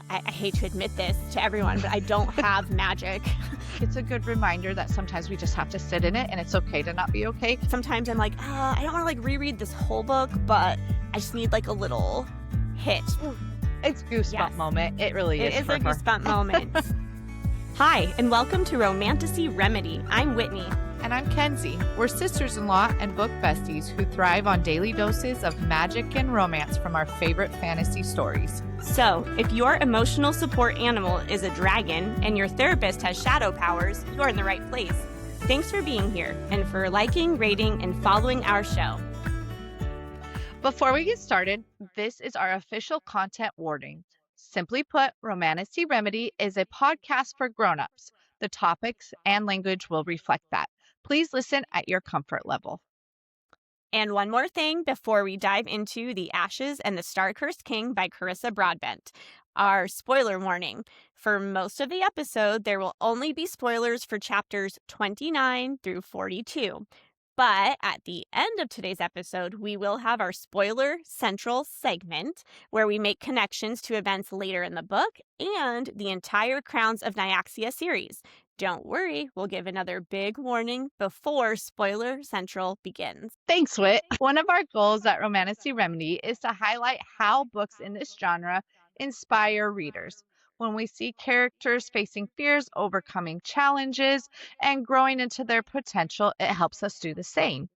I hate to admit this to everyone, but I don't have magic. It's a good reminder that sometimes we just have to sit in it and it's okay to not be okay. Sometimes I'm like, I don't want to reread this whole book, but I just need a little hit. It's goosebump moment. It really is. It is a goosebump moment. Hi, and welcome to Romantasy Remedy. I'm Whitney. And I'm Kenzie. We're sisters-in-law and book besties who thrive on daily doses of magic and romance from our favorite fantasy stories. So, if your emotional support animal is a dragon and your therapist has shadow powers, you're in the right place. Thanks for being here and for liking, rating, and following our show. Before we get started, this is our official content warning. Simply put, Romantasy Remedy is a podcast for grown-ups. The topics and language will reflect that. Please listen at your comfort level. And one more thing before we dive into The Ashes and the Star-Cursed King by Carissa Broadbent. Our spoiler warning. For most of the episode, there will only be spoilers for chapters 29 through 42. But at the end of today's episode, we will have our spoiler central segment where we make connections to events later in the book and the entire Crowns of Nyaxia series. Don't worry, we'll give another big warning before Spoiler Central begins. Thanks, Whit. One of our goals at Romantasy Remedy is to highlight how books in this genre inspire readers. When we see characters facing fears, overcoming challenges, and growing into their potential, it helps us do the same.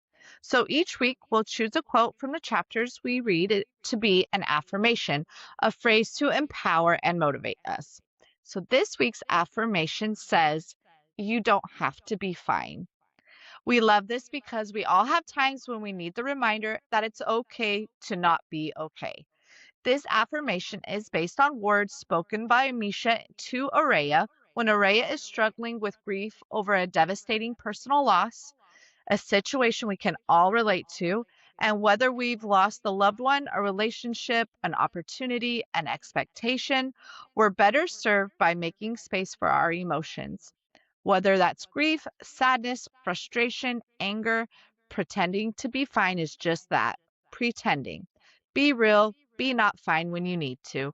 So each week, we'll choose a quote from the chapters we read it to be an affirmation, a phrase to empower and motivate us. So this week's affirmation says, "You don't have to be fine." We love this because we all have times when we need the reminder that it's okay to not be okay. This affirmation is based on words spoken by Mische to Oraya when Oraya is struggling with grief over a devastating personal loss, a situation we can all relate to, and whether we've lost a loved one, a relationship, an opportunity, an expectation, we're better served by making space for our emotions. Whether that's grief, sadness, frustration, anger, pretending to be fine is just that, pretending. Be real, be not fine when you need to.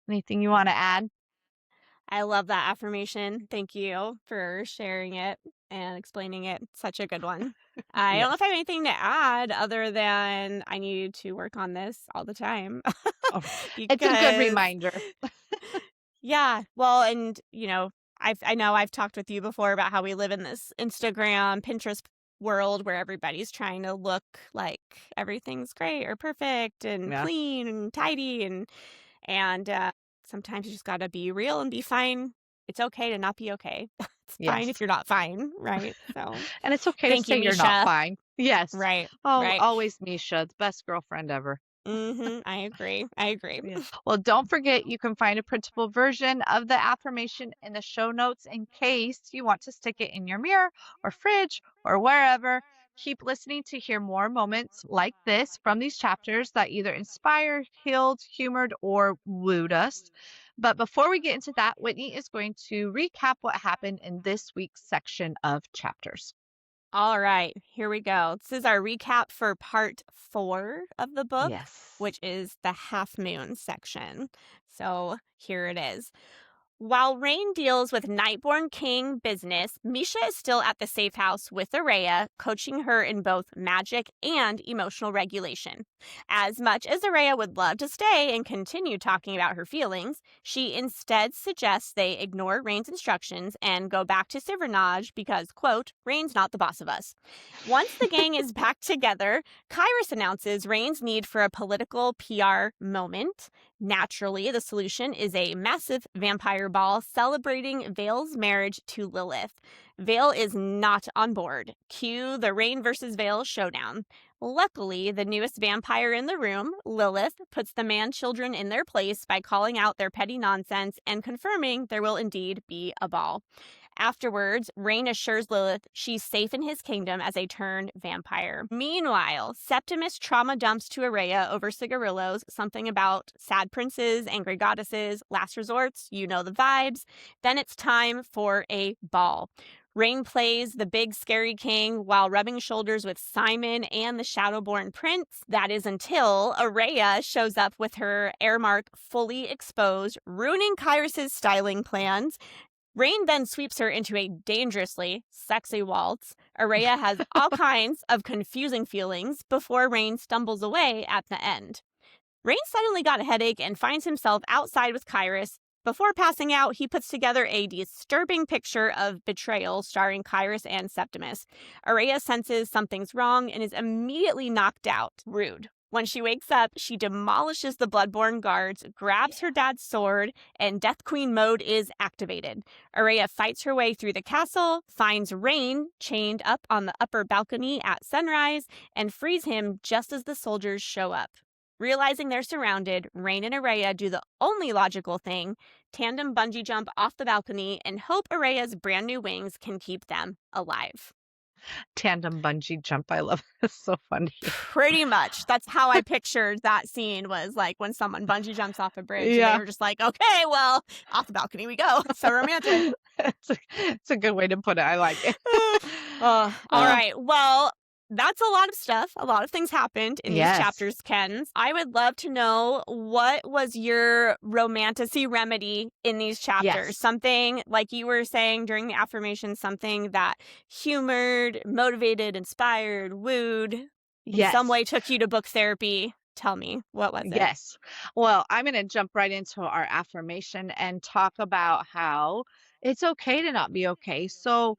Anything you want to add? I love that affirmation. Thank you for sharing it and explaining it. Such a good one. I don't know if I have anything to add other than I need to work on this all the time. It's a good reminder. Yeah. Well, and, I know I've talked with you before about how we live in this Instagram, Pinterest world where everybody's trying to look like everything's great or perfect and clean and tidy and sometimes you just got to be real and be fine. It's okay to not be okay. It's fine if you're not fine, right? So, and it's okay to say you're not fine. Yes. Right. Oh, right. Always Mische, the best girlfriend ever. I agree. Yeah. Well, don't forget you can find a printable version of the affirmation in the show notes in case you want to stick it in your mirror or fridge or wherever. Keep listening to hear more moments like this from these chapters that either inspired, healed, humored, or wooed us. But before we get into that, Whitney is going to recap what happened in this week's section of chapters. All right, here we go. This is our recap for part 4 of the book, which is the half moon section. So here it is. While Rain deals with Nightborn King business, Mische is still at the safe house with Oraya, coaching her in both magic and emotional regulation. As much as Oraya would love to stay and continue talking about her feelings, she instead suggests they ignore Rain's instructions and go back to Silvernage because, quote, Rain's not the boss of us. Once the gang is back together, Carissa announces Rain's need for a political PR moment. Naturally, the solution is a massive vampire ball celebrating Vale's marriage to Lilith. Vale is not on board. Cue the Rain versus Vale showdown. Luckily, the newest vampire in the room, Lilith, puts the man-children in their place by calling out their petty nonsense and confirming there will indeed be a ball. Afterwards, Rain assures Lilith she's safe in his kingdom as a turned vampire. Meanwhile, Septimus trauma dumps to Oraya over cigarillos, something about sad princes, angry goddesses, last resorts, you know the vibes. Then it's time for a ball. Rain plays the big scary king while rubbing shoulders with Simon and the Shadowborn Prince. That is until Oraya shows up with her air mark fully exposed, ruining Kyrus's styling plans. Rain then sweeps her into a dangerously sexy waltz. Oraya has all kinds of confusing feelings before Rain stumbles away at the end. Rain suddenly got a headache and finds himself outside with Kyrus. Before passing out, he puts together a disturbing picture of betrayal starring Kyrus and Septimus. Oraya senses something's wrong and is immediately knocked out. Rude. When she wakes up, she demolishes the Bloodborne guards, grabs her dad's sword, and Death Queen mode is activated. Oraya fights her way through the castle, finds Rain chained up on the upper balcony at sunrise, and frees him just as the soldiers show up. Realizing they're surrounded, Rain and Oraya do the only logical thing, tandem bungee jump off the balcony and hope Araya's brand new wings can keep them alive. Tandem bungee jump. I love it. It's so funny. Pretty much. That's how I pictured that scene, was like when someone bungee jumps off a bridge and they were just like, okay, well, off the balcony we go. So romantic. It's a good way to put it. I like it. All right. Well, that's a lot of stuff. A lot of things happened in these chapters, Kenz. I would love to know, what was your romantasy remedy in these chapters? Something, like you were saying during the affirmation, something that humored, motivated, inspired, wooed, in some way took you to book therapy. Tell me, what was it? Yes. Well, I'm going to jump right into our affirmation and talk about how it's okay to not be okay. So,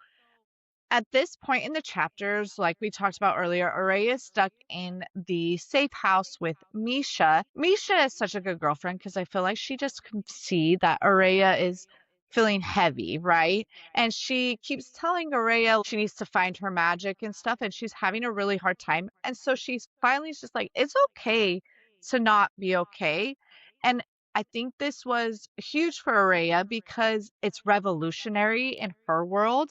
at this point in the chapters, like we talked about earlier, Oraya is stuck in the safe house with Mische. Mische is such a good girlfriend because I feel like she just can see that Oraya is feeling heavy, right? And she keeps telling Oraya she needs to find her magic and stuff, and she's having a really hard time. And so she's finally just like, it's okay to not be okay. And I think this was huge for Oraya because it's revolutionary in her world,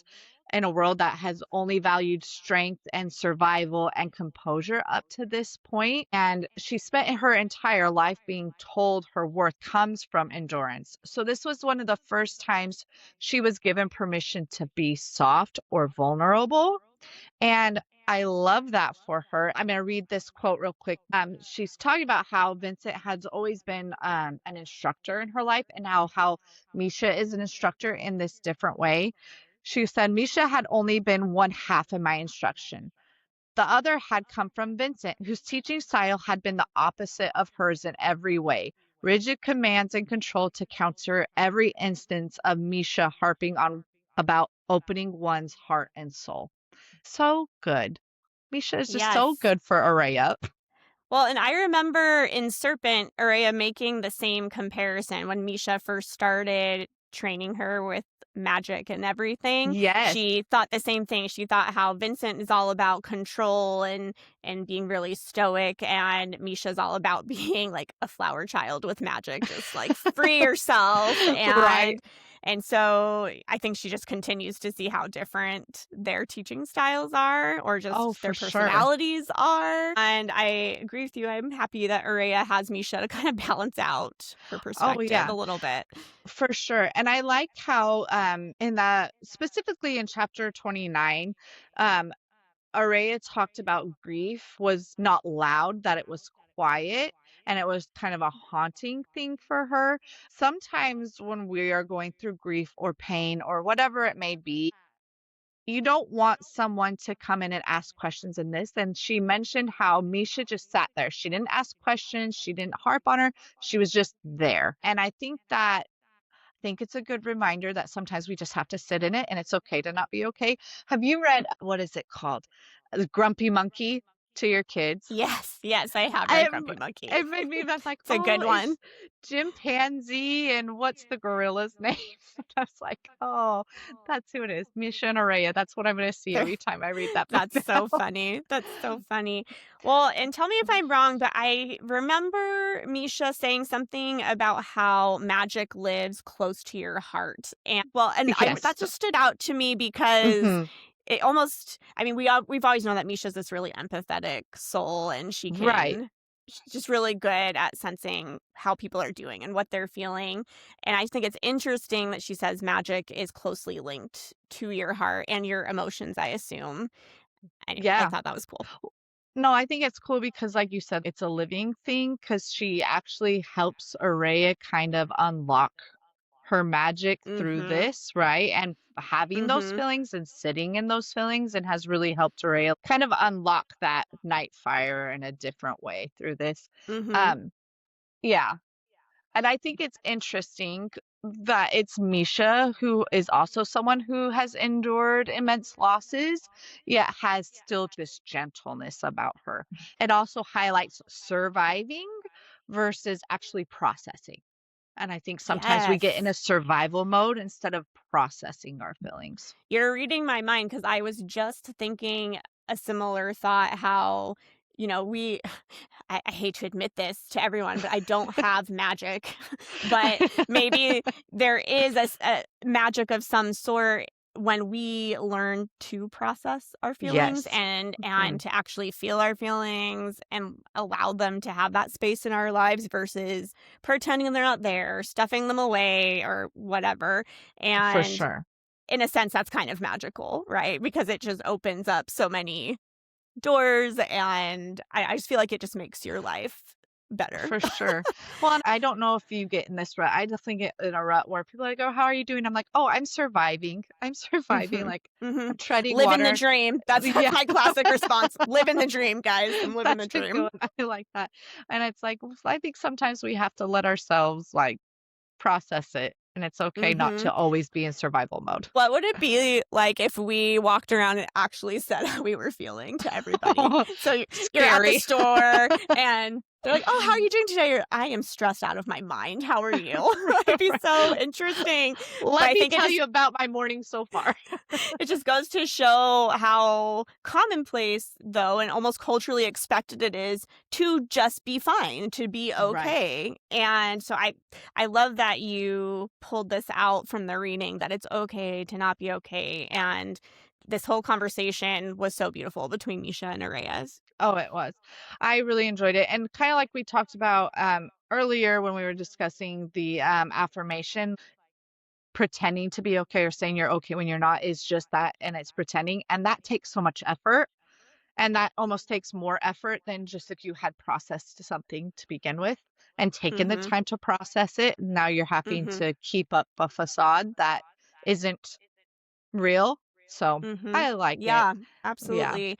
in a world that has only valued strength and survival and composure up to this point. And she spent her entire life being told her worth comes from endurance. So this was one of the first times she was given permission to be soft or vulnerable. And I love that for her. I'm going to read this quote real quick. She's talking about how Vincent has always been an instructor in her life, and how Mische is an instructor in this different way. She said, Mische had only been one half of my instruction. The other had come from Vincent, whose teaching style had been the opposite of hers in every way. Rigid commands and control to counter every instance of Mische harping on about opening one's heart and soul. So good. Mische is just so good for Oraya. Well, and I remember in Serpent, Oraya making the same comparison when Mische first started training her with magic and everything. She thought the same thing. She thought how Vincent is all about control and being really stoic, and Mische is all about being like a flower child with magic, just like free yourself. And so I think she just continues to see how different their teaching styles are, or just their personalities are. And I agree with you. I'm happy that Oraya has Mische to kind of balance out her perspective a little bit. For sure. And I like how in that, specifically in chapter 29, Oraya talked about grief was not loud, that it was quiet, and it was kind of a haunting thing for her. Sometimes when we are going through grief or pain or whatever it may be, you don't want someone to come in and ask questions in this. And she mentioned how Mische just sat there. She didn't ask questions. She didn't harp on her. She was just there. And I think it's a good reminder that sometimes we just have to sit in it, and it's okay to not be okay. Have you read, what is it called? The Grumpy Monkey to your kids? Yes, I have read Grumpy Monkey. It made me, that's like, it's a good one. Chimpanzee, and what's the gorilla's name? I was like, oh, that's who it is. Mische and Oraya. That's what I'm going to see every time I read that book. That's so funny. That's so funny. Well, and tell me if I'm wrong, but I remember Mische saying something about how magic lives close to your heart. And that just stood out to me because it almost, I mean, we've always known that Mische is this really empathetic soul, and she can she's just really good at sensing how people are doing and what they're feeling. And I think it's interesting that she says magic is closely linked to your heart and your emotions, I assume. Anyway, I Yeah. thought that was cool. No, I think it's cool because, like you said, it's a living thing because she actually helps Araya kind of unlock her magic through Mhm. this, right? And having those Mhm. feelings and sitting in those feelings and has really helped Araya kind of unlock that night fire in a different way through this. Mhm. Um, yeah. And I think it's interesting that it's Misha, who is also someone who has endured immense losses, yet has still this gentleness about her. It also highlights surviving versus actually processing. And I think sometimes we get in Yes. a survival mode instead of processing our feelings. You're reading my mind because I was just thinking a similar thought how, we I hate to admit this to everyone, but I don't have magic. But maybe there is a magic of some sort when we learn to process our feelings Yes. and Mhm. to actually feel our feelings and allow them to have that space in our lives versus pretending they're not there, stuffing them away or whatever. For And sure. in a sense, that's kind of magical, right? Because it just opens up so many doors, and I just feel like it just makes your life better. For sure. Well, and I don't know if you get in this rut. I definitely get in a rut where people are like, "Oh, how are you doing?" I'm like, "Oh, I'm surviving. I'm surviving. Mhm. Like, I'm Mhm. treading Living the water." dream. That's Yeah. my classic response. Living the dream, guys. I'm living the That's a good dream. one. I like that. And it's like, I think sometimes we have to let ourselves like process it, and it's okay not to Mhm. always be in survival mode. What would it be like if we walked around and actually said how we were feeling to everybody? So you're at the Scary. store and they're like, "Oh, how are you doing today?" I am stressed out of my mind. How are you?" It'd be so interesting. But Let I me think it tell just you about my morning so far. it just goes to show how commonplace, though, and almost culturally expected it is to just be fine, to be Right. okay. And so I love that you pulled this out from the reading that it's okay to not be okay. And this whole conversation was so beautiful between Misha and Arayas. Oh, it was. I really enjoyed it. And kind of like we talked about earlier when we were discussing the affirmation, pretending to be okay or saying you're okay when you're not is just that. And it's pretending. And that takes so much effort. And that almost takes more effort than just if you had processed something to begin with and taken the Mhm. time to process it. Now you're having Mhm. to keep up a facade that isn't real. So Mhm. I like it. Yeah, Yeah. absolutely.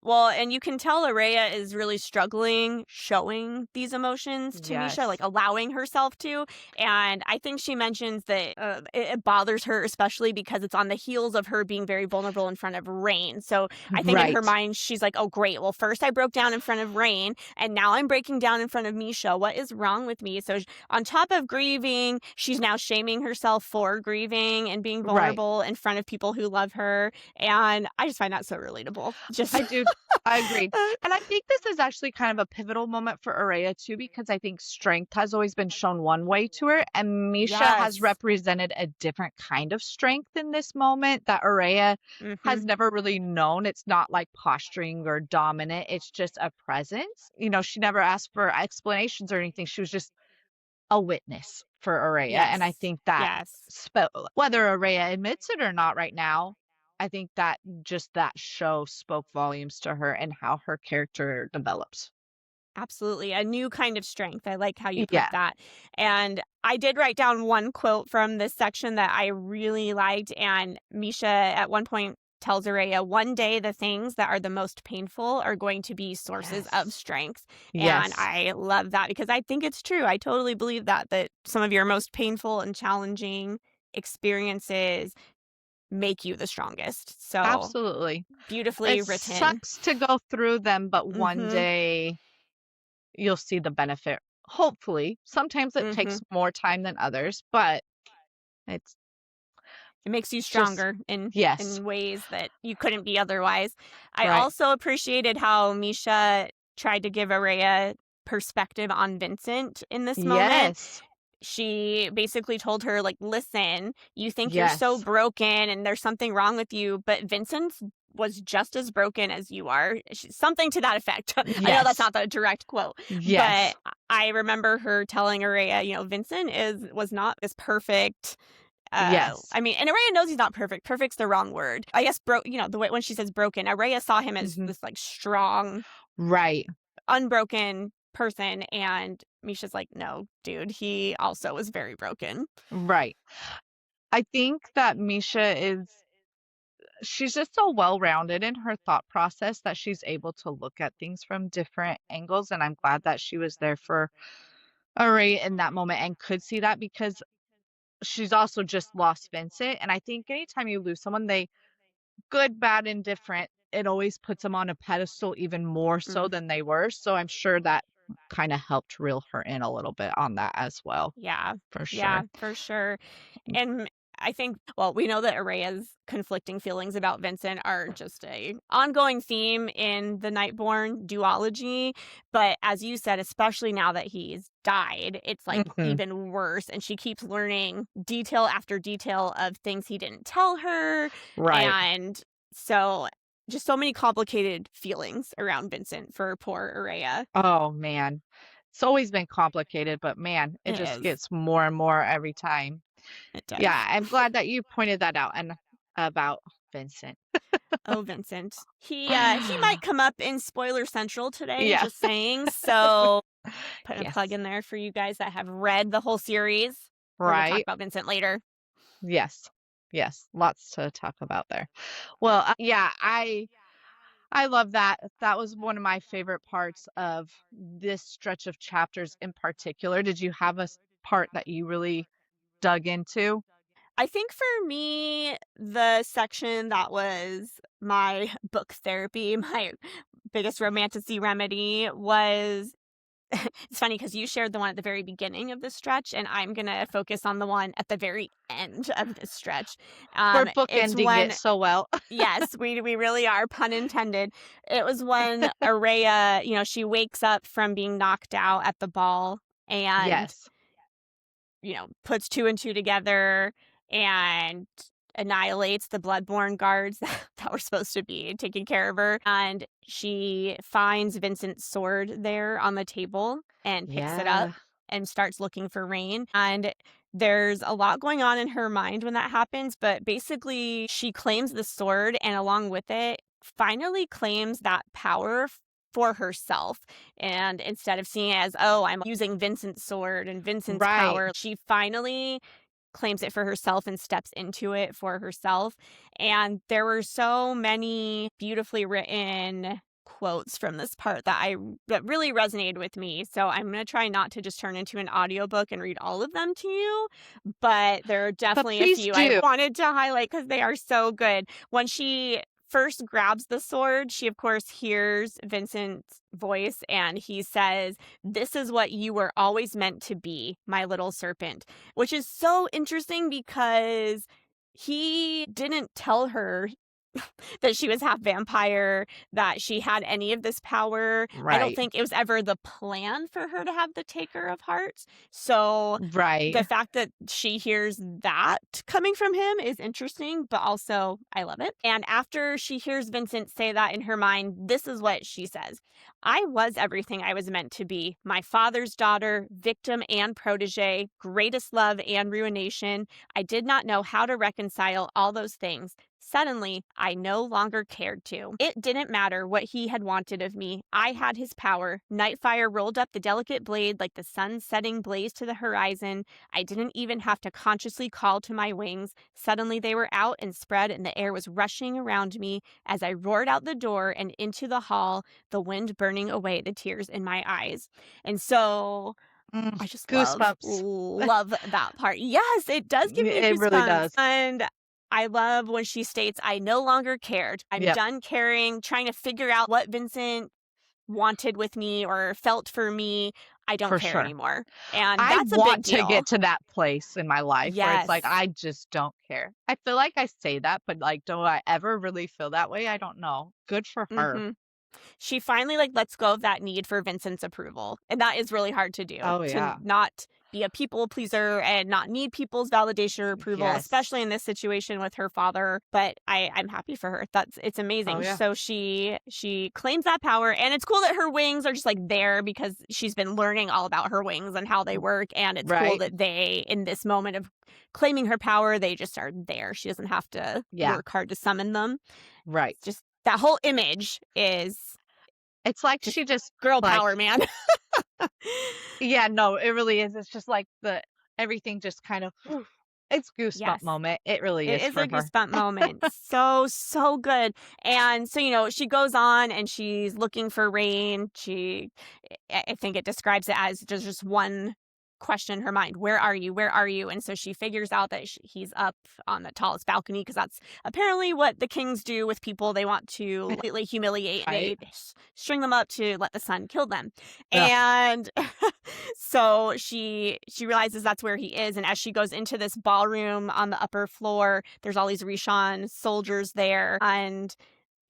Well, and you can tell Araya is really struggling showing these emotions to Misha, like Yes. allowing herself to. And I think she mentions that it bothers her, especially because it's on the heels of her being very vulnerable in front of Rain. So I think in her Right. mind, she's like, oh, great. Well, first I broke down in front of Rain, and now I'm breaking down in front of Misha. What is wrong with me? So on top of grieving, she's now shaming herself for grieving and being Right. vulnerable in front of people who love her. And I just find that so relatable. Just I do. I agreed. And I think this is actually kind of a pivotal moment for Araya too, because I think strength has always been shown one way to her, and Misha has yes. represented a different kind of strength in this moment that Araya Mhm. has never really known. It's not like posturing or dominant, it's just a presence. She never asked for explanations or anything. She was just a witness for Araya. And I Yes. think that Yes. whether Araya admits it or not right now, I think that just that show spoke volumes to her and how her character develops. Absolutely. A new kind of strength. I like how you put Yeah. that. And I did write down one quote from this section that I really liked. And Misha at one point tells Araya, one day the things that are the most painful are going to be sources of Yes. strength. And Yes. I love that because I think it's true. I totally believe that some of your most painful and challenging experiences make you the strongest. So Absolutely. beautifully It written. sucks to go through them, but one Mhm. day you'll see the benefit. Hopefully. Sometimes it takes Mhm. more time than others, but it's It makes you just stronger yes. in ways that you couldn't be otherwise. I Right. also appreciated how Misha tried to give Araya perspective on Vincent in this moment. Yes. She basically told her, like, listen, you think you're so Yes. broken and there's something wrong with you, but Vincent's was just as broken as you are. Something to that effect. I know that's Yes. not the direct quote, Yes. but I remember her telling Oraya, Vincent was not as perfect. Yes. I mean, and Araya knows he's not perfect. Perfect's the wrong word. I guess the way when she says broken, Araya saw him as Mhm. this like strong, Right. unbroken person, and Misha's like, no, dude, he also was very broken. Right. I think that Misha she's just so well-rounded in her thought process that she's able to look at things from different angles, and I'm glad that she was there for Ray in that moment and could see that because she's also just lost Vincent, and I think anytime you lose someone, they good, bad, indifferent, it always puts them on a pedestal even more so Mm. than they were, so I'm sure that kinda helped reel her in a little bit on that as well, Yeah. for Yeah, sure. for sure. And I think, well, we know that Araya's conflicting feelings about Vincent are just a ongoing theme in the Nightborn duology. But as you said, especially now that he's died, it's like Mhm. even worse. And she keeps learning detail after detail of things he didn't tell her. Right. And so just so many complicated feelings around Vincent for poor Araya. Oh, man. It's always been complicated, but man, it It just is. gets more and more every time. It Yeah, does. I'm glad that you pointed that out and about Vincent. Oh, Vincent. He might come up in Spoiler Central today, Yeah. just saying. So, putting a plug Yes. in there for you guys that have read the whole series. We're going to talk Right. about Vincent later. Yes. Yes. Lots to talk about there. Well, yeah, I love that. That was one of my favorite parts of this stretch of chapters in particular. Did you have a part that you really dug into? I think for me, the section that was my book therapy, my biggest romantasy remedy was it's funny because you shared the one at the very beginning of the stretch, and I'm going to focus on the one at the very end of this stretch. We're It's bookending it when so well. Yes, we really are, pun intended. It was when Araya, she wakes up from being knocked out at the ball and, Yes. puts two and two together and annihilates the bloodborne guards that were supposed to be taking care of her. And she finds Vincent's sword there on the table and picks it up Yeah. and starts looking for Rain. And there's a lot going on in her mind when that happens, but basically she claims the sword and along with it finally claims that power for herself. And instead of seeing it as, oh, I'm using Vincent's sword and Vincent's Right. power, she finally claims it for herself and steps into it for herself. And there were so many beautifully written quotes from this part that really resonated with me. So I'm going to try not to just turn into an audiobook and read all of them to you, but there are But definitely a please few I do. wanted to highlight because they are so good. When she first grabs the sword, she of course hears Vincent's voice and he says, "This is what you were always meant to be, my little serpent," which is so interesting because he didn't tell her that she was half vampire, that she had any of this power. I don't Right. think it was ever the plan for her to have the Taker of Hearts. So the Right. fact that she hears that coming from him is interesting, but also I love it. And after she hears Vincent say that in her mind, this is what she says: "I was everything I was meant to be, my father's daughter, victim and protege, greatest love and ruination. I did not know how to reconcile all those things. Suddenly, I no longer cared to. It didn't matter what he had wanted of me. I had his power. Nightfire rolled up the delicate blade like the sun setting blaze to the horizon. I didn't even have to consciously call to my wings. Suddenly they were out and spread, and the air was rushing around me as I roared out the door and into the hall, the wind burning away the tears in my eyes." And so I just Goosebumps. love that part. Yes, it does give me It really goosebumps. does. And I love when she states, "I no longer cared. I'm Yep. done caring, trying to figure out what Vincent wanted with me or felt for me. I don't For care sure. anymore." And I that's a big want to deal. get to that place in my life where it's like, Yes. I just don't care. I feel like I say that, but, like, do I ever really feel that way? I don't know. Good for her. Mhm. She finally, lets go of that need for Vincent's approval, and that is really hard to do, Oh, to yeah. not be a people pleaser and not need people's validation or approval, especially in this situation with her father. But I'm happy for her. It's amazing. Oh, yeah. So she claims that power, and it's cool that her wings are just like there because she's been learning all about her wings and how they work. And it's cool that they, in this moment of claiming her power, they just are there. She doesn't have to work hard to summon them. Right. It's just that whole image is. It's like she just girl power, man. Yeah, no, it really is. It's just like everything just kind of, it's goosebump moment. It really is. It is for a goosebump moment. So good. And so, she goes on and she's looking for Rain. I think it describes it as just one question in her mind. Where are you? Where are you? And so she figures out that he's up on the tallest balcony, because that's apparently what the kings do with people they want to completely humiliate. Right. They string them up to let the sun kill them. And so she realizes that's where he is. And as she goes into this ballroom on the upper floor, there's all these Rishon soldiers there. And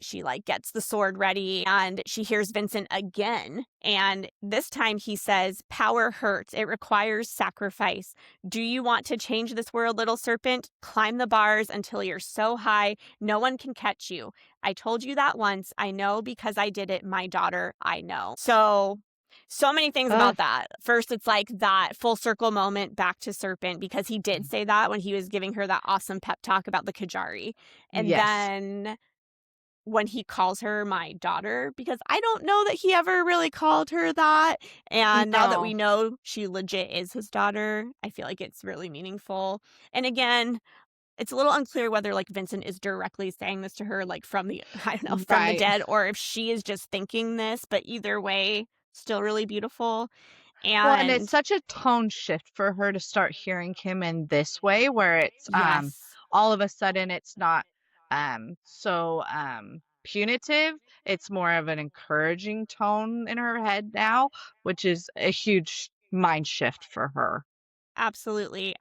she gets the sword ready, and she hears Vincent again. And this time he says, "Power hurts. It requires sacrifice. Do you want to change this world, little serpent? Climb the bars until you're so high no one can catch you. I told you that once. I know because I did it. My daughter, I know." So many things about that. First, it's like that full circle moment back to Serpent, because he did say that when he was giving her that awesome pep talk about the Kajari. And then when he calls her my daughter, because I don't know that he ever really called her that. And now that we know she legit is his daughter, I feel like it's really meaningful. And again, it's a little unclear whether Vincent is directly saying this to her, from the, I don't know, from the dead, or if she is just thinking this. But either way, still really beautiful. And it's such a tone shift for her to start hearing him in this way, where it's all of a sudden it's not so punitive. It's more of an encouraging tone in her head now, which is a huge mind shift for her. Absolutely.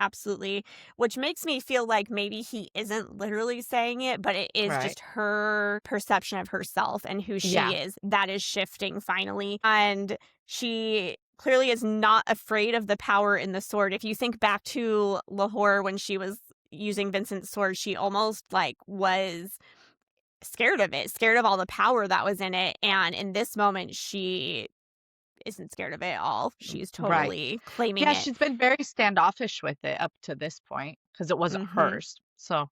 Which makes me feel like maybe he isn't literally saying it, but it is just her perception of herself and who she is that is shifting finally. And she clearly is not afraid of the power in the sword. If you think back to Lahore, when she was using Vincent's sword, she almost was scared of it, scared of all the power that was in it. And in this moment, she isn't scared of it at all. She's totally claiming it. She's been very standoffish with it up to this point because it wasn't hers. So,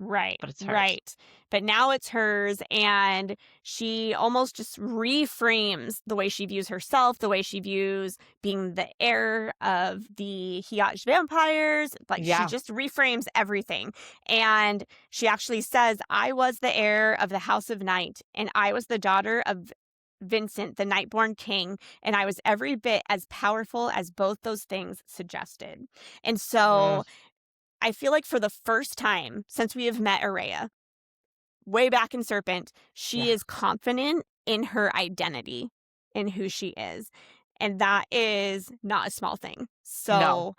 Right. But it's hers. Right. But now it's hers, and she almost just reframes the way she views herself, the way she views being the heir of the Hiyaj vampires. She just reframes everything. And she actually says, "I was the heir of the House of Night, and I was the daughter of Vincent, the Nightborn King, and I was every bit as powerful as both those things suggested." And so I feel like for the first time since we have met Oraya, way back in Serpent, she is confident in her identity, in who she is. And that is not a small thing. So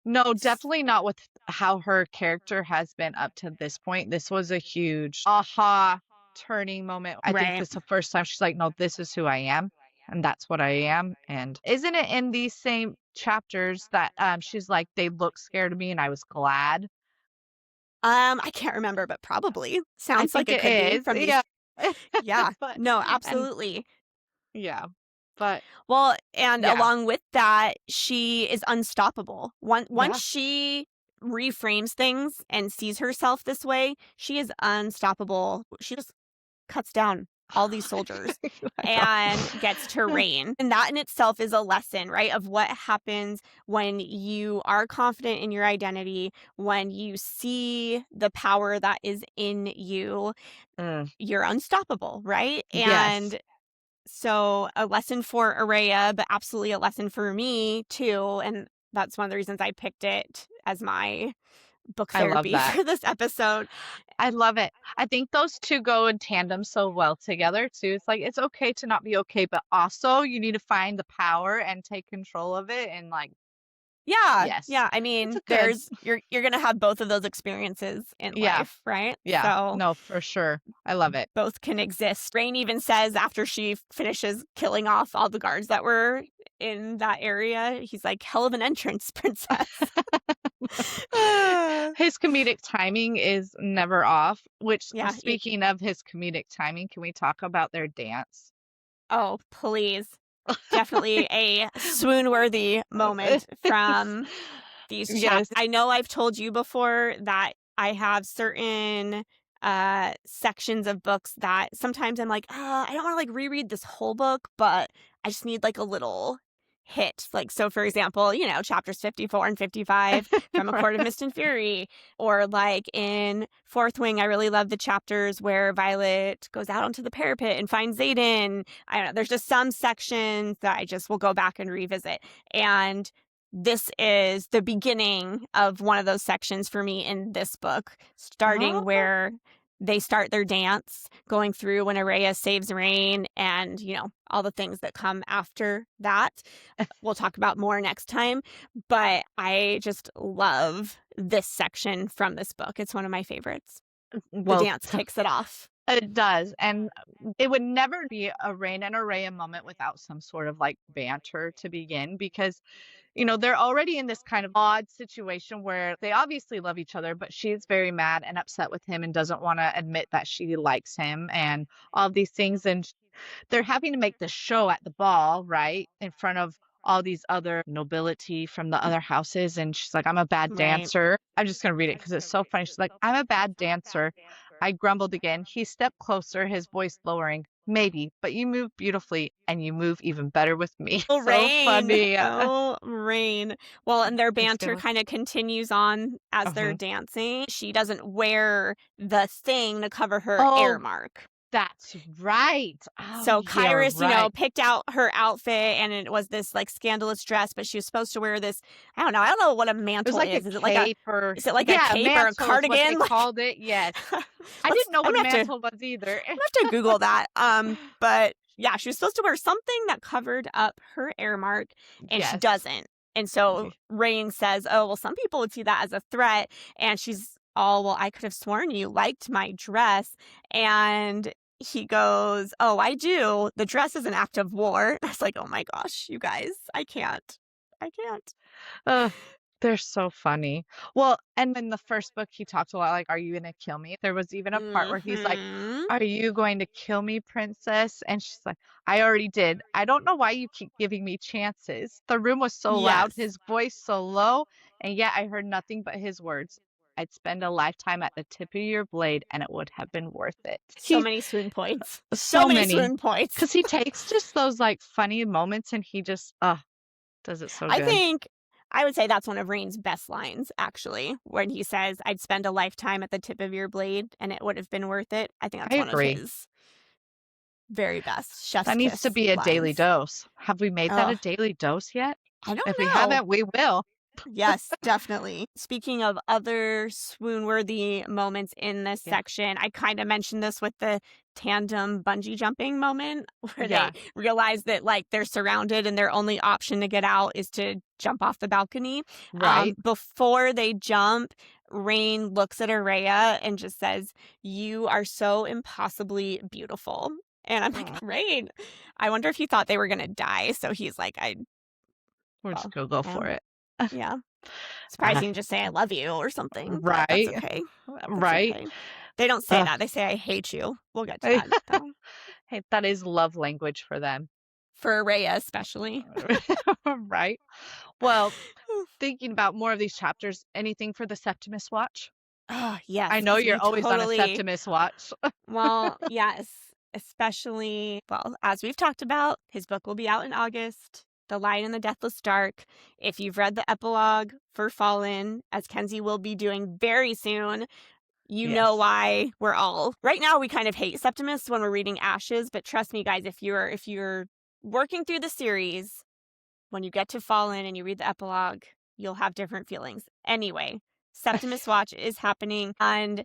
No, definitely not with how her character has been up to this point. This was a huge aha turning moment. I think this is the first time she's like, no, this is who I am. And that's what I am. And isn't it in these same chapters that she's like, they look scared of me and I was glad? I can't remember, but probably. Sounds like it could be from these. Yeah. No, absolutely. But along with that, she is unstoppable. Once she reframes things and sees herself this way, she is unstoppable. She just cuts down all these soldiers and gets to Rain. And that in itself is a lesson, right, of what happens when you are confident in your identity, when you see the power that is in you, you're unstoppable, right? And so a lesson for Oraya, but absolutely a lesson for me too. And that's one of the reasons I picked it as my book therapy for this episode. I love it. I think those two go in tandem so well together too. It's like, it's okay to not be okay, but also you need to find the power and take control of it and Yeah. Yes. Yeah. I It's mean, a good. you're gonna have both of those experiences in Yeah. life, right? Yeah. So No, for sure. I love it. both can exist. Rain even says after she finishes killing off all the guards that were in that area, he's like, hell of an entrance, princess. His comedic timing is never off, which Yeah. speaking of his comedic timing, can we talk about their dance? Oh, please. Definitely a swoon-worthy moment from these Yes. chapters. I know I've told you before that I have certain sections of books that sometimes I'm like, I don't want to like reread this whole book, but I just need like a little hit. Like, so for example, chapters 54 and 55 from A Right. Court of Mist and Fury, or like in Fourth Wing, I really love the chapters where Violet goes out onto the parapet and finds Xaden. I don't know, there's just some sections that I just will go back and revisit. And this is the beginning of one of those sections for me in this book, starting Oh. where they start their dance, going through when Oraya saves Rain, and all the things that come after that. We'll talk about more next time, but I just love this section from this book. It's one of my favorites. The Well, dance kicks it off. it does. And it would never be a Rain and Araya moment without some sort of like banter to begin because, they're already in this kind of odd situation where they obviously love each other, but she's very mad and upset with him and doesn't want to admit that she likes him and all these things. And they're having to make the show at the ball, right? In front of all these other nobility from the other houses. And she's like, I'm a bad Right. dancer. I'm just going to read it because it's so funny. She's like, I'm a bad dancer. I grumbled again. He stepped closer, his voice lowering. Maybe, but you move beautifully and you move even better with me. Oh, So Rain. funny. Oh, Rain. Well, and their He's banter gonna. kind of continues on as they're Uh-huh. dancing. She doesn't wear the thing to cover her air Oh, mark. that's right. Oh, So you're Kyrus, right. picked out her outfit, and it was this like scandalous dress, but she was supposed to wear this. I don't know. I don't know what a It was mantle like a is. cape or Is it like a yeah, cape or a mantle is what they cardigan? Like, called it. Yes. I let's. didn't know I'm what a gonna have to. mantle was either. I'm gonna have to Google that. But yeah, she was supposed to wear something that covered up her air mark, and she Yes. doesn't. And so Rain says, "Oh, well, some people would see that as a threat." And she's all, "Well, I could have sworn you liked my dress." And he goes, "Oh, I do. The dress is an act of war." I was like, "Oh my gosh, you guys, I can't. I can't." Ugh, they're so funny. Well, and in the first book, he talked a lot like, "Are you gonna kill me?" There was even a part where he's like, Mm-hmm. "Are you going to kill me, princess?" And she's like, "I already did. I don't know why you keep giving me chances." The room was so loud, Yes. his voice so low, and yet I heard nothing but his words. I'd spend a lifetime at the tip of your blade, and it would have been worth it. So many swoon points. So So many many, swoon points. because he takes just those like funny moments and he just, does it so I good. think I would say that's one of Rain's best lines, actually, when he says, "I'd spend a lifetime at the tip of your blade and it would have been worth it." I think I that's one of agree. his very best chef's That needs to kiss be a daily lines. dose. Have we made that Oh, a daily dose yet? I don't If we know. haven't, we will. Yes, definitely. Speaking of other swoon-worthy moments in this Yeah. section, I kind of mentioned this with the tandem bungee jumping moment where they Yeah. realize that like they're surrounded and their only option to get out is to jump off the balcony. Right. Before they jump, Rain looks at Araya and just says, "You are so impossibly beautiful." And I'm like, Aw. Rain, I wonder if he thought they were going to die. So he's like, We're just well, gonna go yeah. for it. Yeah. Surprised Uh, you can just say "I love you" or something, but that's right. okay. That's Right. okay. They don't say that. They say "I hate you." We'll get to that, though. Hey, that is love language for them. For Rhea, especially. Right. Well, thinking about more of these chapters, anything for the Septimus Watch? Oh, yes, I know because you're we always on a totally Septimus Watch. well, yes, especially well, as we've talked about, his book will be out in August, The Lion The Deathless Dark. If you've read the epilogue for Fallen, as Kenzie will be doing very soon, you know Yes. why we're all right now we kind of hate Septimus when we're reading Ashes, but trust me guys, if you're working through the series, when you get to Fallen and you read the epilogue, you'll have different feelings. Anyway, Septimus Watch is happening, and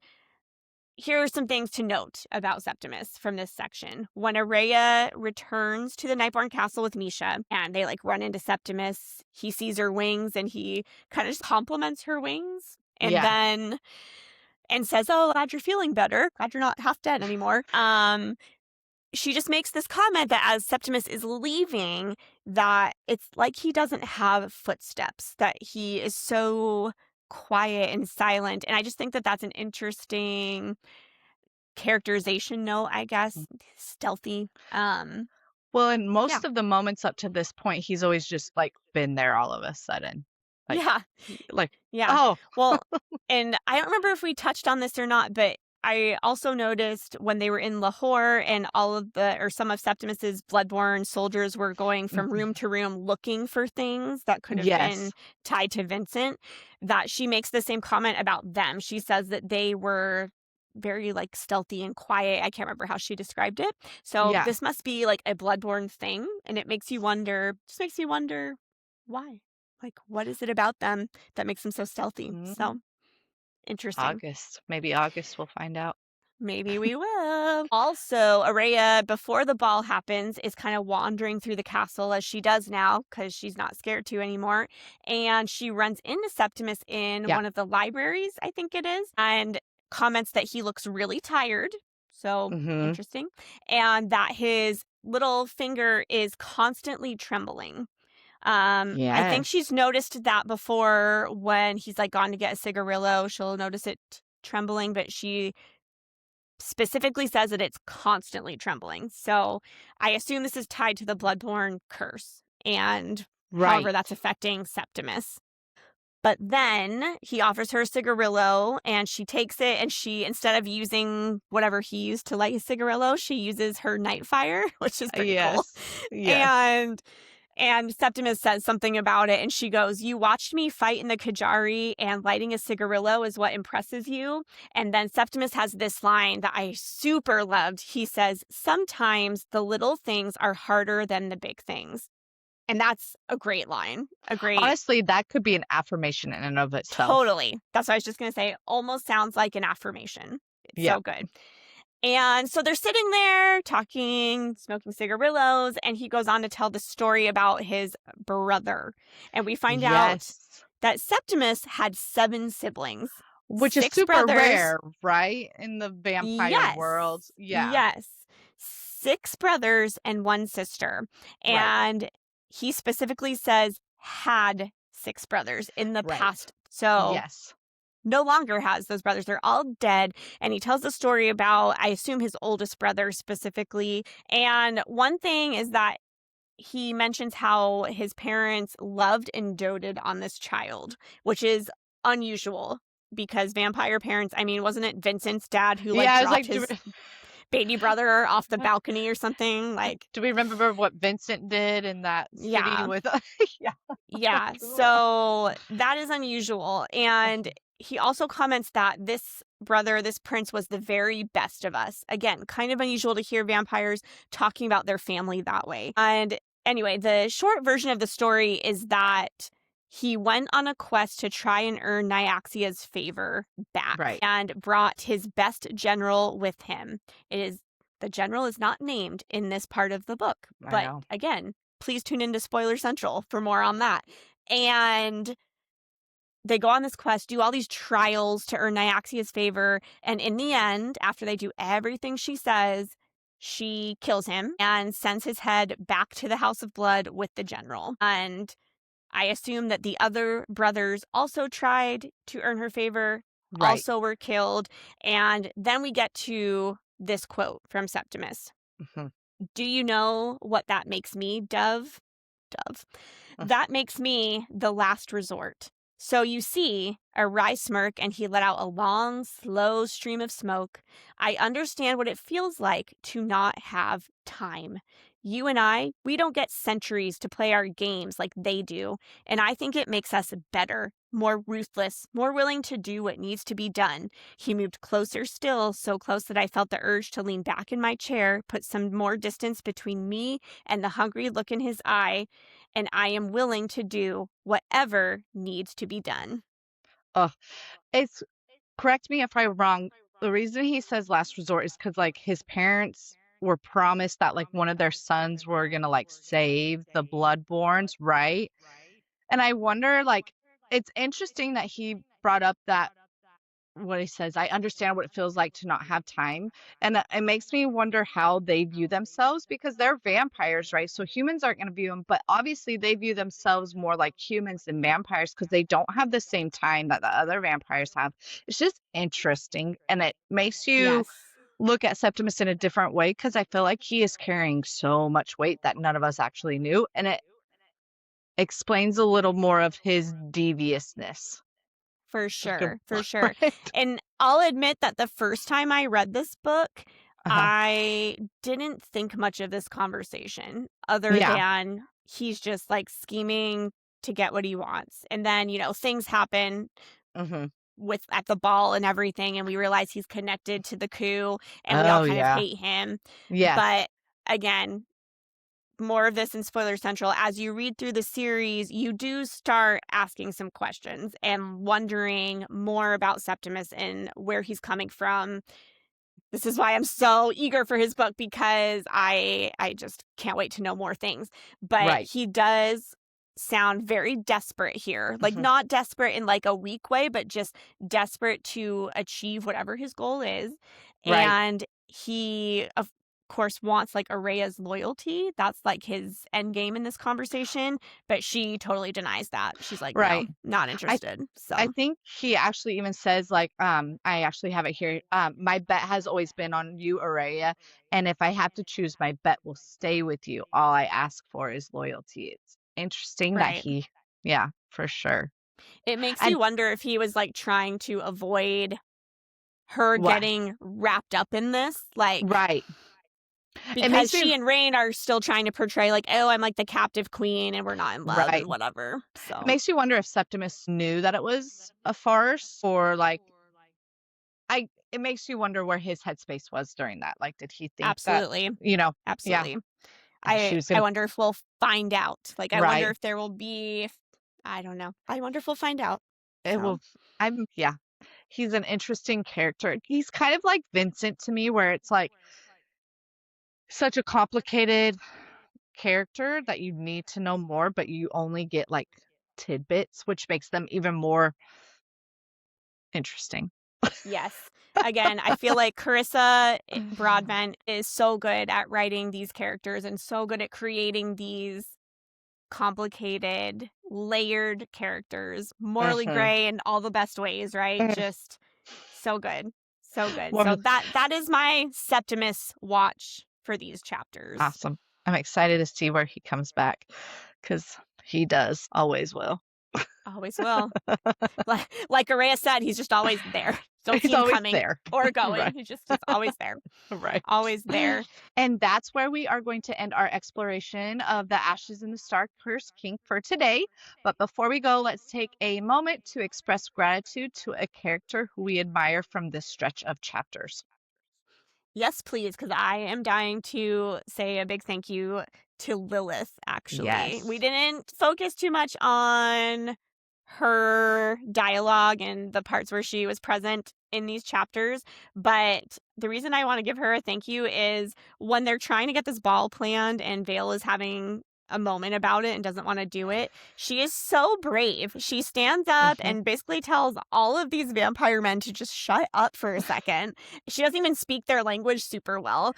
here are some things to note about Septimus from this section. When Oraya returns to the Nightborn Castle with Mische and they like run into Septimus, he sees her wings and he kind of just compliments her wings and Yeah. then and says, "Oh, glad you're feeling better. Glad you're not half dead anymore." She just makes this comment that as Septimus is leaving, that it's like he doesn't have footsteps, that he is so quiet and silent. And I just think that that's an interesting characterization note, I guess. Stealthy. Well, in Yeah. most of the moments up to this point, he's always just like been there all of a sudden. Like, Yeah. like, Yeah. oh, Well, and I don't remember if we touched on this or not, but I also noticed when they were in Lahore and all of the, or some of Septimus's bloodborne soldiers were going from mhm. room to room looking for things that could have been Yes. tied to Vincent, that she makes the same comment about them. She says that they were very like stealthy and quiet. I can't remember how she described it. So Yeah. this must be like a bloodborne thing. And it makes you wonder, just makes you wonder why. Like, what is it about them that makes them so stealthy? Mm, So interesting. August. Maybe August we'll find out. Maybe we will. Also, Araya, before the ball happens, is kind of wandering through the castle as she does now because she's not scared to anymore. And she runs into Septimus in Yeah. one of the libraries, I think it is, and comments that he looks really tired. So Hmm. interesting. And that his little finger is constantly trembling. I think Yes. she's noticed that before when he's like gone to get a cigarillo. She'll notice it trembling, but she specifically says that it's constantly trembling. So I assume this is tied to the bloodborne curse and however Right. that's affecting Septimus. But then he offers her a cigarillo and she takes it and she, instead of using whatever he used to light his cigarillo, she uses her night fire, which is pretty cool. Yes. Yes. And Septimus says something about it, and she goes, "You watched me fight in the Kajari, and lighting a cigarillo is what impresses you." And then Septimus has this line that I super loved. He says, "Sometimes the little things are harder than the big things." And that's a great line. A great, Honestly, that could be an affirmation in and of itself. totally. That's what I was just going to say. Almost sounds like an affirmation. It's Yeah. so good. And so they're sitting there talking, smoking cigarillos, and he goes on to tell the story about his brother. And we find out Yes. that Septimus had 7 siblings, Which is 6 super brothers. rare, right? In the vampire Yes. world. Yeah. Yes. 6 brothers and 1 sister. Right. And he specifically says had 6 brothers in the Right. past. So Yes. no longer has those brothers. They're all dead. And he tells the story about, I assume, his oldest brother specifically. And one thing is that he mentions how his parents loved and doted on this child, which is unusual because vampire parents, I mean, wasn't it Vincent's dad who like Yeah, I was dropped like, his baby brother off the balcony or something? Like, do we remember what Vincent did in that city yeah. with yeah. Yeah, Cool. so that is unusual. And he also comments that this brother, this prince, was the very best of us. Again, kind of unusual to hear vampires talking about their family that way. And anyway, the short version of the story is that he went on a quest to try and earn Nyaxia's favor back Right. and brought his best general with him. The general is not named in this part of the book, I but know. again, please tune into Spoiler Central for more on that. And they go on this quest, do all these trials to earn Nyaxia's favor. And in the end, after they do everything she says, she kills him and sends his head back to the House of Blood with the general. And I assume that the other brothers also tried to earn her favor, Right. also were killed. And then we get to this quote from Septimus. Mhm. "Do you know what that makes me, Dove? Dove. That makes me the last resort." So you see, a wry smirk, and he let out a long, slow stream of smoke. "I understand what it feels like to not have time. You and I, we don't get centuries to play our games like they do, and I think it makes us better, more ruthless, more willing to do what needs to be done." He moved closer still, so close that I felt the urge to lean back in my chair, put some more distance between me and the hungry look in his eye, and I am willing to do whatever needs to be done. Oh, it's correct me if I'm wrong. the reason he says last resort is because like, his parents were promised that, like, one of their sons were gonna, like, save the Bloodborns, right? And I wonder, like, it's interesting that he brought up that what he says, "I understand what it feels like to not have time," and, it makes me wonder how they view themselves because they're vampires, right? So humans aren't gonna view them, but obviously they view themselves more like humans than vampires because they don't have the same time that the other vampires have. It's just interesting, and it makes you Yes, look at Septimus in a different way because I feel like he is carrying so much weight that none of us actually knew, and it explains a little more of his deviousness. for That's good, sure, for sure. right? And I'll admit that the first time I read this book, Uh-huh. I didn't think much of this conversation other Yeah. than he's just like scheming to get what he wants. And then, things happen Mhm. with at the ball and everything, and we realize he's connected to the coup, and we all Oh, kind of yeah. hate him. Yes. But again, more of this in Spoiler Central. As you read through the series, you do start asking some questions and wondering more about Septimus and where he's coming from. This is why I'm so eager for his book, because I just can't wait to know more things. But Right. he does sound very desperate here. Like, Mhm. not desperate in like a weak way, but just desperate to achieve whatever his goal is. Right. And he of course wants like Araya's loyalty. That's like his end game in this conversation, but she totally denies that. She's like, "No, Right. not I interested." I So, think he actually even says, like, I actually have it here, "My bet has always been on you, Oraya, and if I have to choose, my bet will stay with you. All I ask for is loyalty." It's interesting that right. he yeah, for sure. It makes And you wonder if he was like trying to avoid her what getting wrapped up in this, like, right. It because makes me she and Rain are still trying to portray like, "Oh, I'm like the captive queen and we're not in love right. and whatever." It So, makes you wonder if Septimus knew that it was a farce or, like, I it makes you wonder where his headspace was during that. Like, did he think that, absolutely. you know yeah, Absolutely. she I was I gonna wonder if we'll find out. Like, I wonder right. if there will be, I don't know. I wonder if we'll find out. It So, will I'm yeah. He's an interesting character. He's kind of like Vincent to me, where it's, like, such a complicated character that you need to know more, but you only get, like, tidbits, which makes them even more interesting. yes. Again, I feel like Carissa Broadbent is so good at writing these characters and so good at creating these complicated, layered characters, morally Mhm. gray in all the best ways, right? Mm. Just so good. So good. So Well, that is my Septimus watch for these chapters. awesome. I'm excited to see where he comes back because he does, always will. Always will. Like Araya said, he's just always there. Don't He's see him always coming there. or Right, going. He's always there. right. Always there. And that's where we are going to end our exploration of the Ashes in the Star Cursed King for today. But before we go, let's take a moment to express gratitude to a character who we admire from this stretch of chapters. Yes, please, because I am dying to say a big thank you to Lilith, actually. We Yes. didn't focus too much on her dialogue and the parts where she was present in these chapters, but the reason I want to give her a thank you is when they're trying to get this ball planned and Vale is having a moment about it and doesn't want to do it. She is so brave. She stands up Hmm. and basically tells all of these vampire men to just shut up for a second. She doesn't even speak their language super well.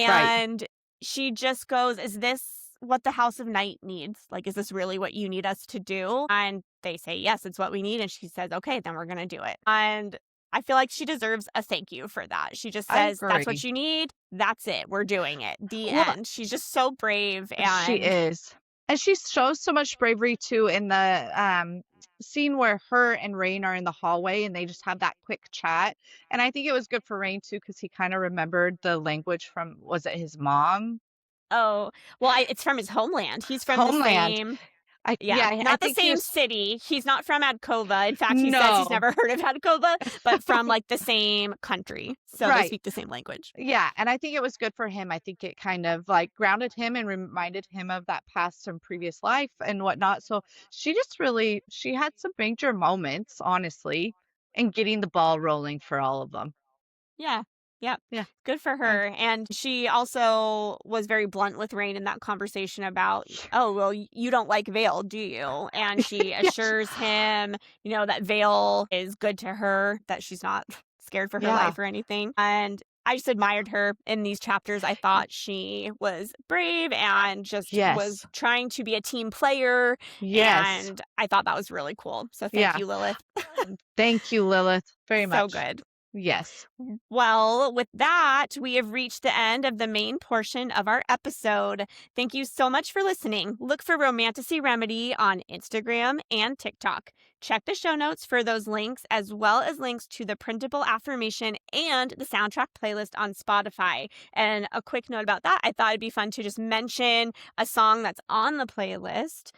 Right. And she just goes, "Is this what the House of Night needs? Like, is this really what you need us to do?" And they say, "Yes, it's what we need." And she says, "Okay, then we're going to do it." And I feel like she deserves a thank you for that. She just I says, "That's agree. what you need. That's it. We're doing it." The Well, end. She's just so brave. she And is. And she shows so much bravery too in the scene where her and Rain are in the hallway and they just have that quick chat. And I think it was good for Rain too because he kind of remembered the language from was it his mom? oh, well, it's from his homeland. He's from the Homeland. same, I yeah, yeah, I not the think he same was city. He's not from Adkova. In fact, he says he's no. never heard of Adkova, but from like the same country. So they Right. speak the same language. Yeah, and I think it was good for him. I think it kind of like grounded him and reminded him of that past and previous life and whatnot. So she just really she had some major moments, honestly, in getting the ball rolling for all of them. Yeah. Yep. Yeah. Good for her. And she also was very blunt with Rain in that conversation about, oh, well, you don't like Vale, do you? And she Yes. assures him, that Vale is good to her, that she's not scared for her Yeah. life or anything. And I just admired her in these chapters. I thought she was brave and just was Yes. trying to be a team player. Yes. And I thought that was really cool. So thank Yeah. you, Lilith. Thank you, Lilith, very So much. good. Yes. Well, with that, we have reached the end of the main portion of our episode. Thank you so much for listening. Look for Romantasy Remedy on Instagram and TikTok. Check the show notes for those links, as well as links to the printable affirmation and the soundtrack playlist on Spotify. And a quick note about that, I thought it'd be fun to just mention a song that's on the playlist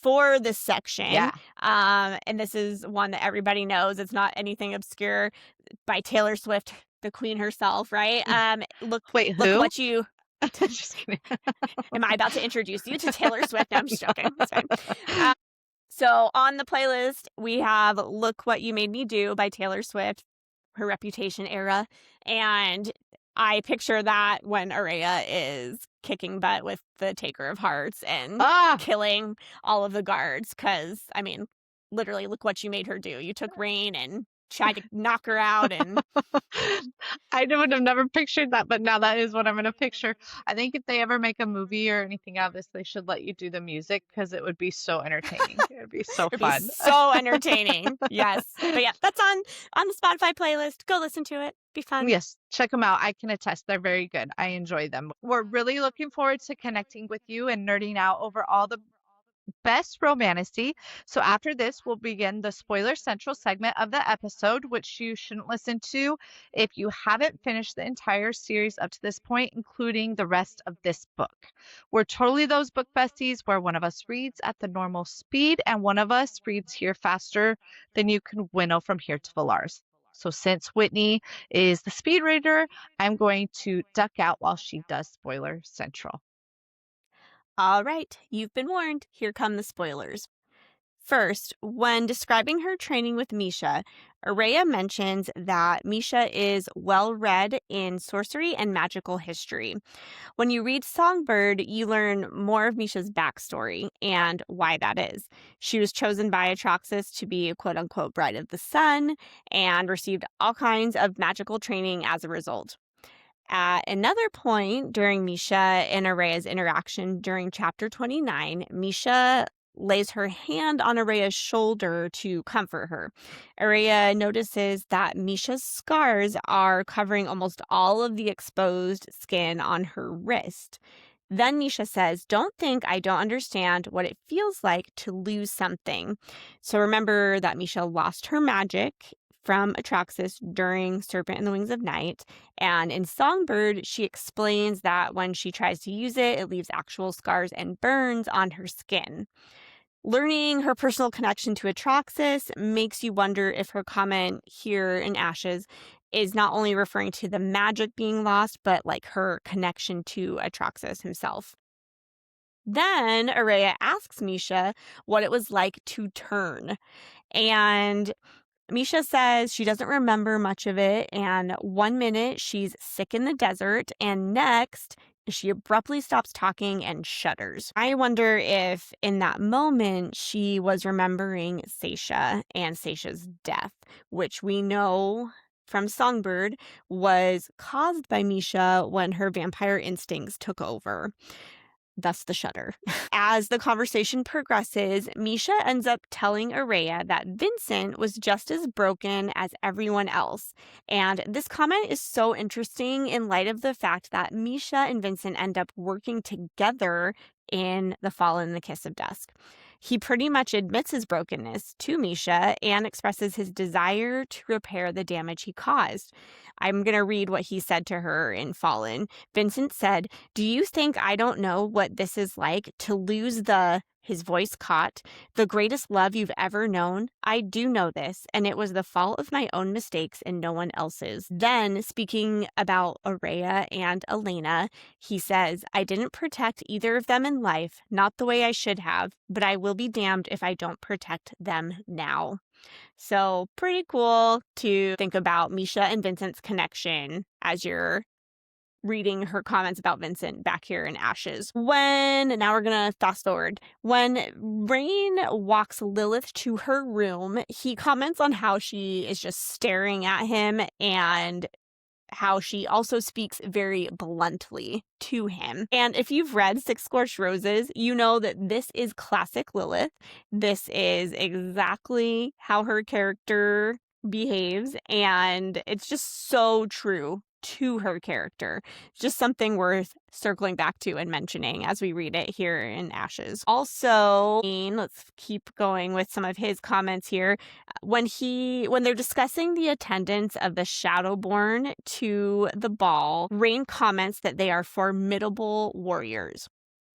for this section. Yeah. And this is one that everybody knows. It's not anything obscure, by Taylor Swift, the queen herself, right? Wait, Look who? what you. Just kidding. Am I about to introduce you to Taylor Swift? No, I'm just joking. It's fine. So on the playlist, we have Look What You Made Me Do by Taylor Swift, her Reputation era. And I picture that when Oraya is kicking butt with the Taker of Hearts and killing all of the guards. Because, literally, look what you made her do. You took Rain and tried to knock her out. And I would have never pictured that, but now that is what I'm going to picture. I think if they ever make a movie or anything out of this, they should let you do the music because it would be so entertaining. It would be so fun. Be so entertaining. Yes. But yeah, that's on the Spotify playlist. Go listen to it. Be fun. Yes, check them out. I can attest. They're very good. I enjoy them. We're really looking forward to connecting with you and nerding out over all the best romantasy. So after this, we'll begin the spoiler central segment of the episode, which you shouldn't listen to if you haven't finished the entire series up to this point, including the rest of this book. We're totally those book besties where one of us reads at the normal speed and one of us reads here faster than you can winnow from here to Vilars. So since Whitney is the speed reader, I'm going to duck out while she does spoiler central. All right, you've been warned. Here come the spoilers. First, when describing her training with Mische, Oraya mentions that Mische is well read in sorcery and magical history. When you read Songbird, you learn more of Mische's backstory and why that is. She was chosen by Atraxas to be a quote-unquote bride of the sun and received all kinds of magical training as a result. At another point during Mische and Oraya's interaction during chapter 29, Mische lays her hand on Oraya's shoulder to comfort her. Oraya notices that Mische's scars are covering almost all of the exposed skin on her wrist. Then Mische says, "Don't think I don't understand what it feels like to lose something." So remember that Mische lost her magic from Atraxas during Serpent and the Wings of Night. And in Songbird, she explains that when she tries to use it, it leaves actual scars and burns on her skin. Learning her personal connection to Atraxas makes you wonder if her comment here in Ashes is not only referring to the magic being lost, but like her connection to Atraxas himself. Then Oraya asks Mische what it was like to turn. And Mische says she doesn't remember much of it, and 1 minute she's sick in the desert, and next she abruptly stops talking and shudders. I wonder if in that moment she was remembering Seisha and Seisha's death, which we know from Songbird was caused by Mische when her vampire instincts took over. Thus the shudder. As the conversation progresses, Mische ends up telling Oraya that Vincent was just as broken as everyone else. And this comment is so interesting in light of the fact that Mische and Vincent end up working together in The Fall and the Kiss of Dusk. He pretty much admits his brokenness to Mische and expresses his desire to repair the damage he caused. I'm going to read what he said to her in Fallen. Vincent said, "Do you think I don't know what this is like to lose the His voice caught. "The greatest love you've ever known? I do know this, and it was the fault of my own mistakes and no one else's." Then, speaking about Oraya and Elena, he says, "I didn't protect either of them in life, not the way I should have, but I will be damned if I don't protect them now." So pretty cool to think about Mische and Vincent's connection as you're reading her comments about Vincent back here in Ashes. Now we're going to fast forward. When Rain walks Lilith to her room, he comments on how she is just staring at him and how she also speaks very bluntly to him. And if you've read Six Scorched Roses, you know that this is classic Lilith. This is exactly how her character behaves, and it's just so true to her character. Just something worth circling back to and mentioning as we read it here in Ashes. Also, let's keep going with some of his comments here. When they're discussing the attendance of the Shadowborn to the ball, Rain comments that they are formidable warriors.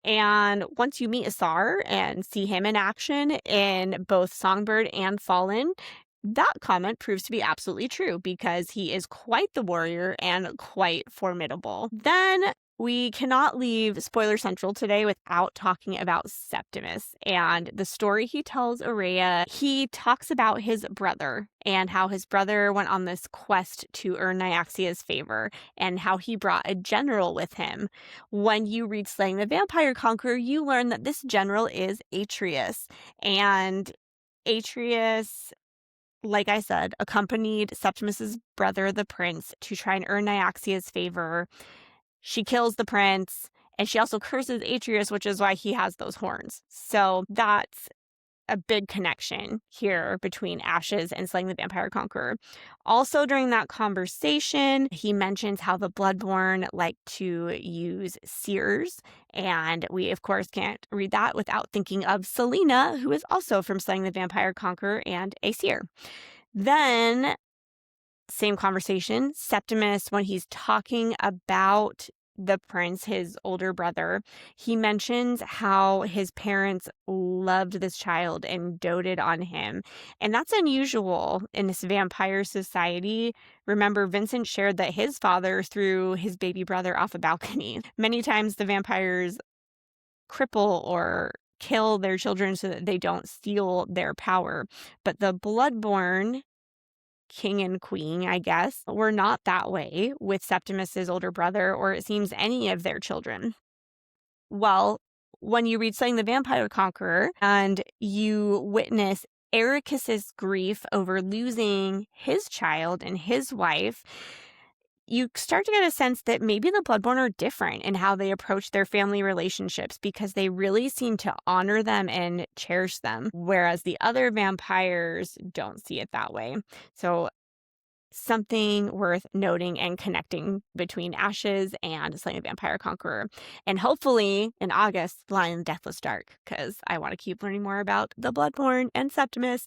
And once you meet Asar and see him in action in both Songbird and Fallen, that comment proves to be absolutely true because he is quite the warrior and quite formidable. Then we cannot leave Spoiler Central today without talking about Septimus and the story he tells Oraya. He talks about his brother and how his brother went on this quest to earn Nyaxia's favor and how he brought a general with him. When you read Slaying the Vampire Conqueror, you learn that this general is Atreus. And Atreus, like I said, accompanied Septimus's brother, the prince, to try and earn Nyaxia's favor. She kills the prince, and she also curses Atreus, which is why he has those horns. So that's a big connection here between Ashes and Slaying the Vampire Conqueror. Also, during that conversation, he mentions how the Bloodborne like to use seers, and we, of course, can't read that without thinking of Selena, who is also from Slaying the Vampire Conqueror and a seer. Then, same conversation, Septimus, when he's talking about the prince, his older brother, he mentions how his parents loved this child and doted on him. And that's unusual in this vampire society. Remember, Vincent shared that his father threw his baby brother off a balcony. Many times the vampires cripple or kill their children so that they don't steal their power. But the Bloodborne, king and queen, I guess, were not that way with Septimus's older brother, or it seems any of their children. Well, when you read Slaying the Vampire Conqueror and you witness Ericus's grief over losing his child and his wife, you start to get a sense that maybe the Bloodborne are different in how they approach their family relationships because they really seem to honor them and cherish them, whereas the other vampires don't see it that way. So something worth noting and connecting between Ashes and Slaying the Vampire Conqueror. And hopefully in August, Lion The Deathless Dark, because I want to keep learning more about the Bloodborne and Septimus.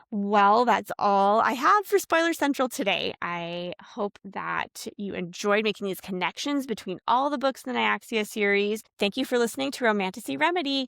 Well, that's all I have for Spoiler Central today. I hope that you enjoyed making these connections between all the books in the Nyaxia series. Thank you for listening to Romantasy Remedy.